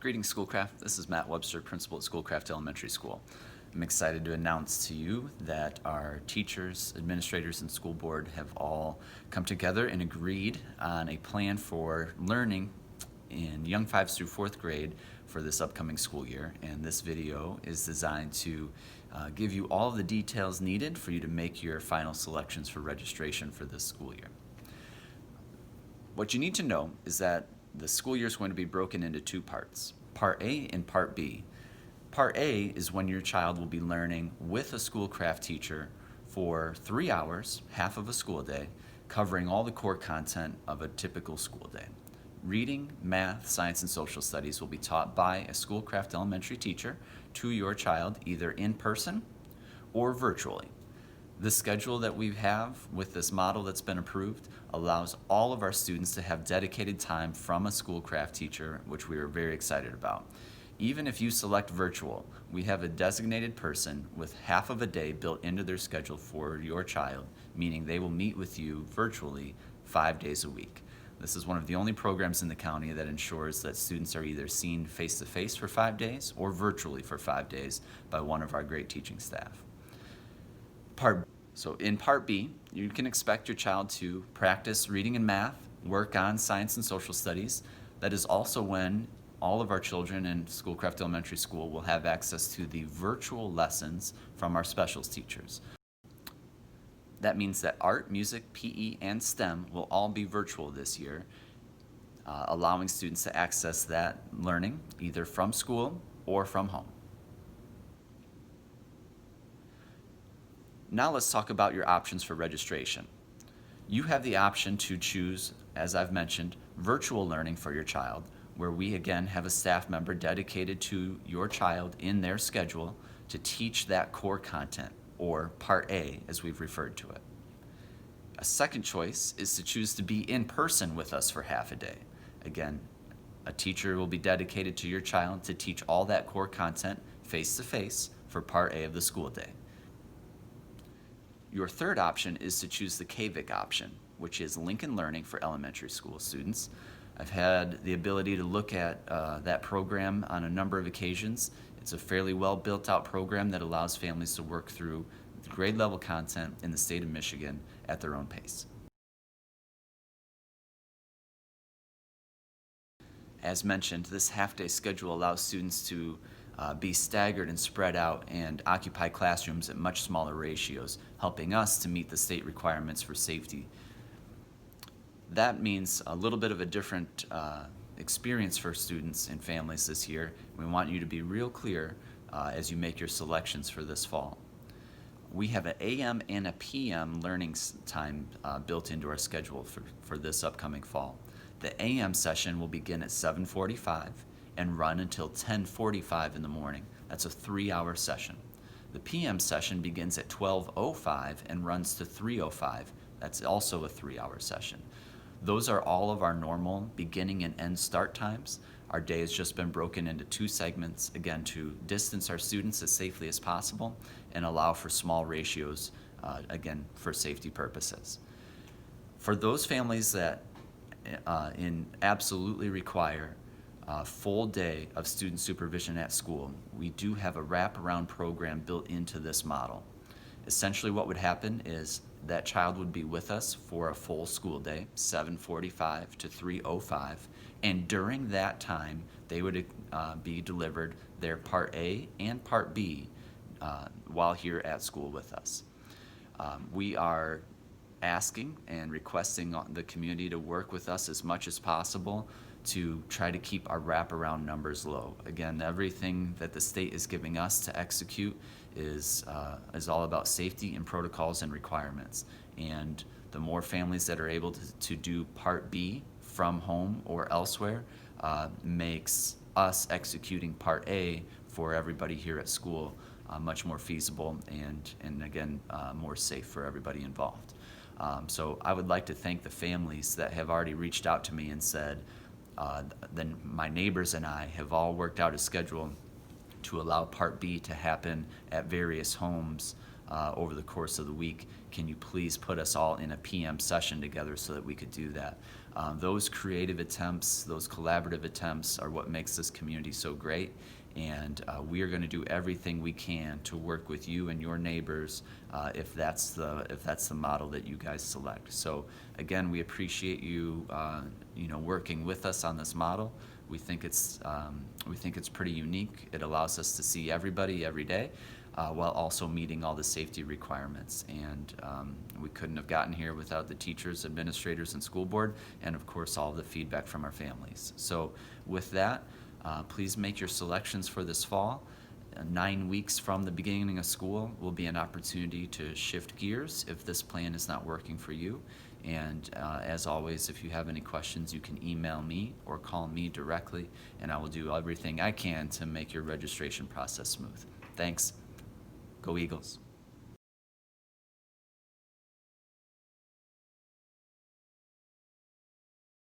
Greetings, Schoolcraft. This is Matt Webster, principal at Schoolcraft Elementary School. I'm excited to announce to you that our teachers, administrators, and school board have all come together and agreed on a plan for learning in young 5s through 4th grade for this upcoming school year. And this video is designed to give you all of the details needed for you to make your final selections for registration for this school year. What you need to know is that the school year is going to be broken into two parts, Part A and Part B. Part A is when your child will be learning with a Schoolcraft teacher for 3 hours, half of a school day, covering all the core content of a typical school day. Reading, math, science, and social studies will be taught by a Schoolcraft elementary teacher to your child either in person or virtually. The schedule that we have with this model that's been approved allows all of our students to have dedicated time from a Schoolcraft teacher, which we are very excited about. Even if you select virtual, we have a designated person with half of a day built into their schedule for your child, meaning they will meet with you virtually 5 days a week. This is one of the only programs in the county that ensures that students are either seen face-to-face for 5 days or virtually for 5 days by one of our great teaching staff. So in Part B, you can expect your child to practice reading and math, work on science and social studies. That is also when all of our children in Schoolcraft Elementary School will have access to the virtual lessons from our specials teachers. That means that art, music, PE, and STEM will all be virtual this year, allowing students to access that learning either from school or from home. Now let's talk about your options for registration. You have the option to choose, as I've mentioned, virtual learning for your child, where we again have a staff member dedicated to your child in their schedule to teach that core content, or Part A as we've referred to it. A second choice is to choose to be in person with us for half a day. Again, a teacher will be dedicated to your child to teach all that core content face-to-face for Part A of the school day. Your third option is to choose the KVIC option, which is Lincoln Learning for elementary school students. I've had the ability to look at that program on a number of occasions. It's a fairly well built out program that allows families to work through grade level content in the state of Michigan at their own pace. As mentioned, this half-day schedule allows students to be staggered and spread out and occupy classrooms at much smaller ratios, helping us to meet the state requirements for safety. That means a little bit of a different experience for students and families this year. We want you to be real clear as you make your selections for this fall. We have an AM and a PM learning time built into our schedule for this upcoming fall. The AM session will begin at 7:45 and run until 10:45 in the morning. That's a 3-hour session. The PM session begins at 12:05 and runs to 3:05. That's also a 3-hour session. Those are all of our normal beginning and end start times. Our day has just been broken into 2 segments, again, to distance our students as safely as possible and allow for small ratios, again, for safety purposes. For those families that absolutely require a full day of student supervision at school, we do have a wraparound program built into this model. Essentially what would happen is that child would be with us for a full school day, 7:45 to 3:05, and during that time they would be delivered their Part A and Part B while here at school with us. We are asking and requesting the community to work with us as much as possible to try to keep our wraparound numbers low. Again, everything that the state is giving us to execute is all about safety and protocols and requirements. And the more families that are able to do Part B from home or elsewhere makes us executing Part A for everybody here at school much more feasible and again, more safe for everybody involved. So I would like to thank the families that have already reached out to me and said, then my neighbors and I have all worked out a schedule to allow Part B to happen at various homes over the course of the week. Can you please put us all in a PM session together so that we could do that? Those creative attempts, those collaborative attempts are what makes this community so great. And we are going to do everything we can to work with you and your neighbors if that's the model that you guys select. So again, we appreciate you working with us on this model. We think it's pretty unique. It allows us to see everybody every day, while also meeting all the safety requirements. And we couldn't have gotten here without the teachers, administrators, and school board, and of course all the feedback from our families. So with that, please make your selections for this fall. 9 weeks from the beginning of school will be an opportunity to shift gears if this plan is not working for you. And as always, if you have any questions, you can email me or call me directly, and I will do everything I can to make your registration process smooth. Thanks. Go Eagles.